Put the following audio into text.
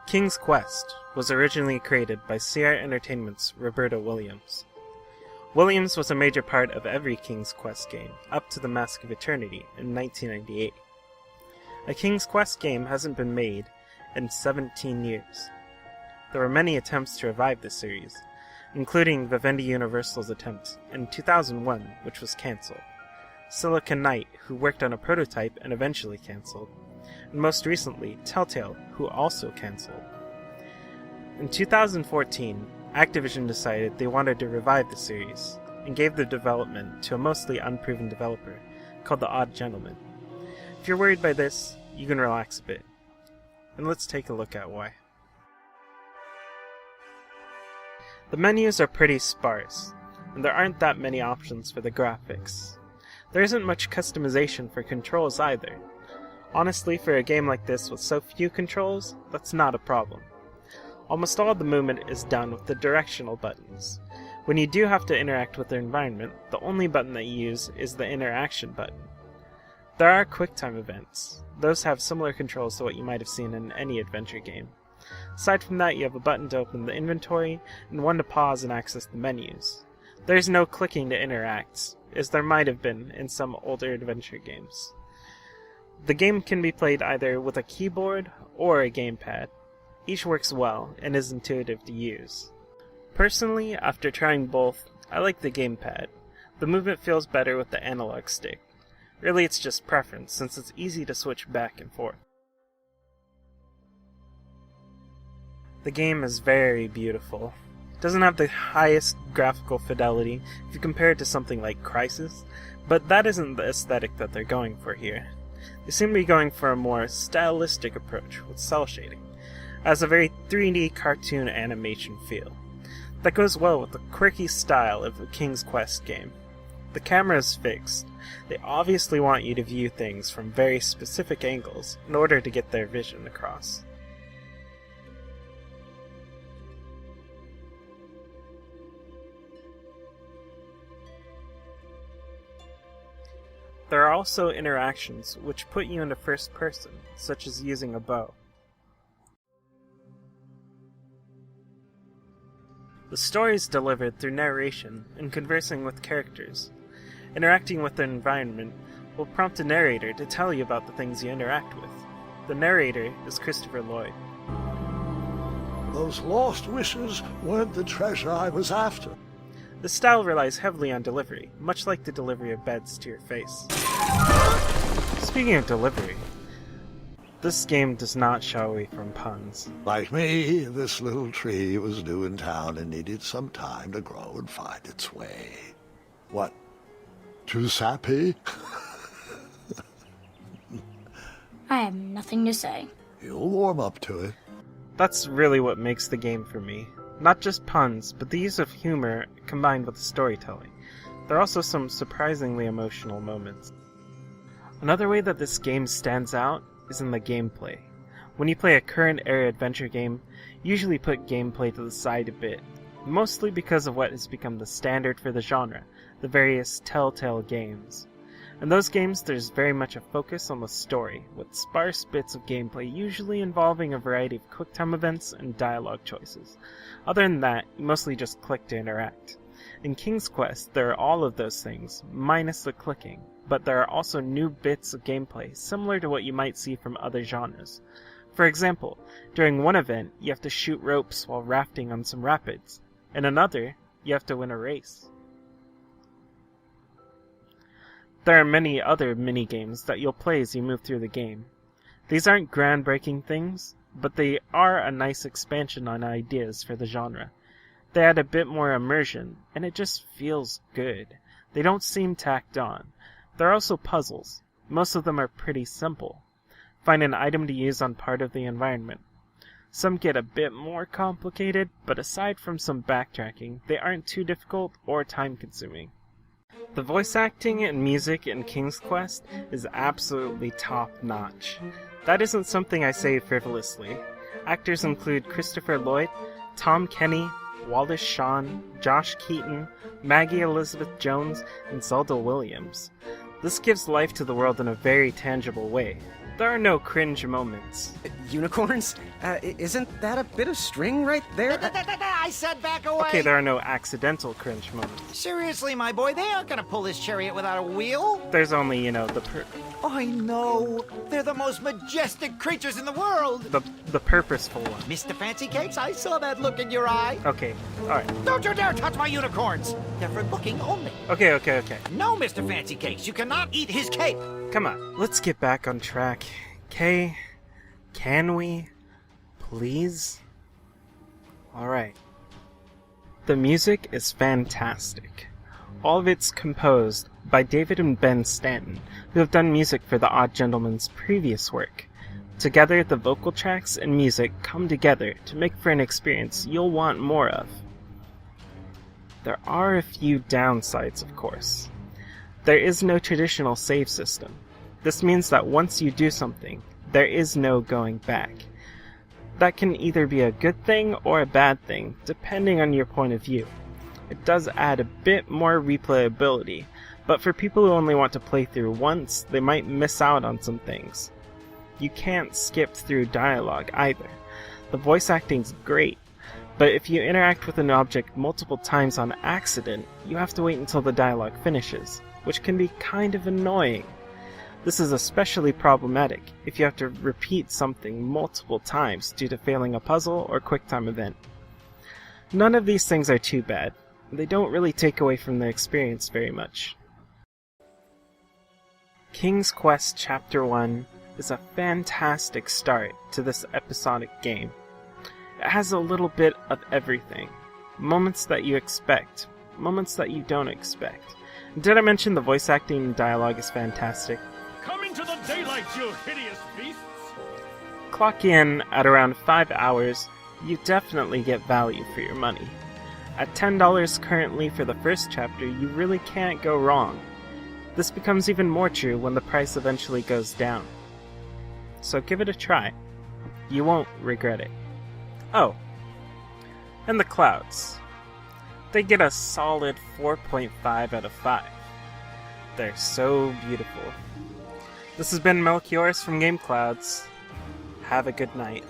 King's Quest was originally created by Sierra Entertainment's Roberta Williams. Williams was a major part of every King's Quest game, up to the Mask of Eternity in 1998. A King's Quest game hasn't been made in 17 years. There were many attempts to revive the series, including Vivendi Universal's attempt in 2001, which was cancelled, Silicon Knight, who worked on a prototype and eventually cancelled, and most recently, Telltale, who also cancelled. In 2014, Activision decided they wanted to revive the series, and gave the development to a mostly unproven developer called The Odd Gentleman. If you're worried by this, you can relax a bit. And let's take a look at why. The menus are pretty sparse, and there aren't that many options for the graphics. There isn't much customization for controls either. Honestly, for a game like this with so few controls, that's not a problem. Almost all the movement is done with the directional buttons. When you do have to interact with the environment, the only button that you use is the interaction button. There are QuickTime events. Those have similar controls to what you might have seen in any adventure game. Aside from that, you have a button to open the inventory, and one to pause and access the menus. There's no clicking to interact, as there might have been in some older adventure games. The game can be played either with a keyboard or a gamepad. Each works well and is intuitive to use. Personally, after trying both, I like the gamepad. The movement feels better with the analog stick. Really, it's just preference, since it's easy to switch back and forth. The game is very beautiful. It doesn't have the highest graphical fidelity if you compare it to something like Crysis, but that isn't the aesthetic that they're going for here. They seem to be going for a more stylistic approach with cel shading. It has a very 3D cartoon animation feel. That goes well with the quirky style of the King's Quest game. The camera is fixed. They obviously want you to view things from very specific angles in order to get their vision across. There are also interactions which put you into first person, such as using a bow. The story is delivered through narration and conversing with characters. Interacting with the environment will prompt a narrator to tell you about the things you interact with. The narrator is Christopher Lloyd. Those lost wishes weren't the treasure I was after. The style relies heavily on delivery, much like the delivery of beds to your face. Speaking of delivery, this game does not shy away from puns. Like me, this little tree was new in town and needed some time to grow and find its way. What? Too sappy? I have nothing to say. You'll warm up to it. That's really what makes the game for me. Not just puns, but the use of humor combined with the storytelling. There are also some surprisingly emotional moments. Another way that this game stands out is in the gameplay. When you play a current era adventure game, you usually put gameplay to the side a bit, mostly because of what has become the standard for the genre, the various Telltale games. In those games, there's very much a focus on the story, with sparse bits of gameplay usually involving a variety of QuickTime events and dialogue choices. Other than that, you mostly just click to interact. In King's Quest, there are all of those things, minus the clicking, but there are also new bits of gameplay similar to what you might see from other genres. For example, during one event, you have to shoot ropes while rafting on some rapids. In another, you have to win a race. There are many other mini-games that you'll play as you move through the game. These aren't groundbreaking things, but they are a nice expansion on ideas for the genre. They add a bit more immersion, and it just feels good. They don't seem tacked on. There are also puzzles. Most of them are pretty simple. Find an item to use on part of the environment. Some get a bit more complicated, but aside from some backtracking, they aren't too difficult or time-consuming. The voice acting and music in King's Quest is absolutely top-notch. That isn't something I say frivolously. Actors include Christopher Lloyd, Tom Kenny, Wallace Shawn, Josh Keaton, Maggie Elizabeth Jones, and Zelda Williams. This gives life to the world in a very tangible way. There are no cringe moments. Unicorns? Isn't that a bit of string right there? I said back away. Okay, there are no accidental cringe moments. Seriously, my boy, they aren't gonna pull this chariot without a wheel. There's only, I know. They're the most majestic creatures in the world. the purposeful one. Mr. Fancy Cakes, I saw that look in your eye. Okay, alright. Don't you dare touch my unicorns. They're for looking only. Okay. No, Mr. Fancy Cakes, you cannot eat his cake. Come on, let's get back on track. Okay? Can we? Please? Alright. The music is fantastic. All of it's composed by David and Ben Stanton, who have done music for The Odd Gentleman's previous work. Together, the vocal tracks and music come together to make for an experience you'll want more of. There are a few downsides, of course. There is no traditional save system. This means that once you do something, there is no going back. That can either be a good thing or a bad thing, depending on your point of view. It does add a bit more replayability, but for people who only want to play through once, they might miss out on some things. You can't skip through dialogue either. The voice acting's great, but if you interact with an object multiple times on accident, you have to wait until the dialogue finishes, which can be kind of annoying. This is especially problematic if you have to repeat something multiple times due to failing a puzzle or QuickTime event. None of these things are too bad. They don't really take away from the experience very much. King's Quest Chapter 1 is a fantastic start to this episodic game. It has a little bit of everything. Moments that you expect, moments that you don't expect. Did I mention the voice acting and dialogue is fantastic? Come into the daylight, you hideous beasts! Clock in at around 5 hours, you definitely get value for your money. At $10 currently for the first chapter, you really can't go wrong. This becomes even more true when the price eventually goes down. So give it a try. You won't regret it. Oh, and the clouds. They get a solid 4.5 out of 5. They're so beautiful. This has been Melchiorus from Game Clouds. Have a good night.